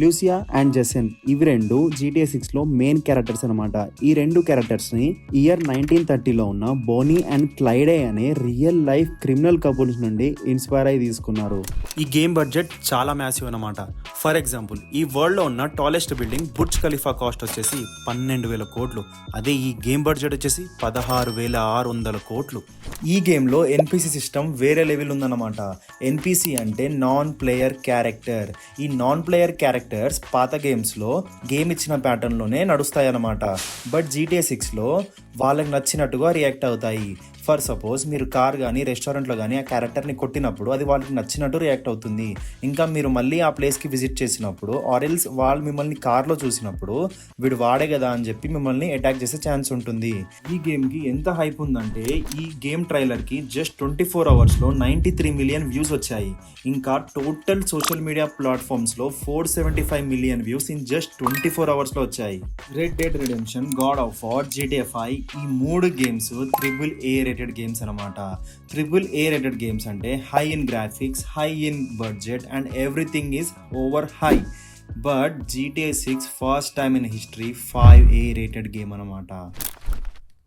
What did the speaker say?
Lucia and జెసెన్ ఇవి రెండు GTA 6 లో మెయిన్ క్యారెక్టర్స్ అనమాట. ఈ రెండు క్యారెక్టర్స్ ని ఇయర్ 1930లో ఉన్న బోనీ అండ్ క్లైడే అనే రియల్ లైఫ్ క్రిమినల్ కపుల్స్ నుండి ఇన్స్పైర్ అయి తీసుకున్నారు. ఈ గేమ్ బడ్జెట్ చాలా మ్యాసివ్ అనమాట. ఫర్ ఎగ్జాంపుల్, ఈ వరల్డ్ లో ఉన్న tallest building Burj Khalifa cost వచ్చేసి 12,000 కోట్లు. అదే ఈ గేమ్ బడ్జెట్ వచ్చేసి 16,600 కోట్లు. ఈ గేమ్లో ఎన్పిసి సిస్టమ్ వేరే లెవెల్ ఉందన్నమాట. ఎన్పిసి అంటే నాన్ ప్లేయర్ క్యారెక్టర్. ఈ నాన్ ప్లేయర్ క్యారెక్టర్స్ పాత గేమ్స్లో గేమ్ ఇచ్చిన ప్యాటర్న్లోనే నడుస్తాయి అన్నమాట. బట్ GTA 6లో వాళ్ళకి నచ్చినట్టుగా రియాక్ట్ అవుతాయి. ఫర్ సపోజ్ మీరు కార్ కానీ రెస్టారెంట్లో కానీ ఆ క్యారెక్టర్ని కొట్టినప్పుడు అది వాళ్ళకి నచ్చినట్టు రియాక్ట్ అవుతుంది. ఇంకా మీరు మళ్ళీ ఆ ప్లేస్కి విజిట్ చేసినప్పుడు ఆరెల్స్ వాళ్ళు మిమ్మల్ని కార్లో చూసినప్పుడు వీడు వాడే కదా అని చెప్పి మిమ్మల్ని అటాక్ చేసే ఛాన్స్ ఉంటుంది. ఈ గేమ్కి ఎంత హైప్ ఉందంటే ఈ గేమ్ ట్రైలర్కి జస్ట్ 24 అవర్స్లో 93 మిలియన్ వ్యూస్ వచ్చాయి. ఇంకా టోటల్ సోషల్ మీడియా ప్లాట్ఫామ్స్లో 475 మిలియన్ వ్యూస్ ఇన్ జస్ట్ 24 అవర్స్లో వచ్చాయి. Red dead redemption, god of war, GTA 5 ఈ 3 గేమ్స్ AAA రేటెడ్ గేమ్స్ అనమాట. AAA రేటెడ్ గేమ్స్ అంటే high in graphics, high in budget and everything is over high. But GTA 6 first time in history 5A rated game అనమాట.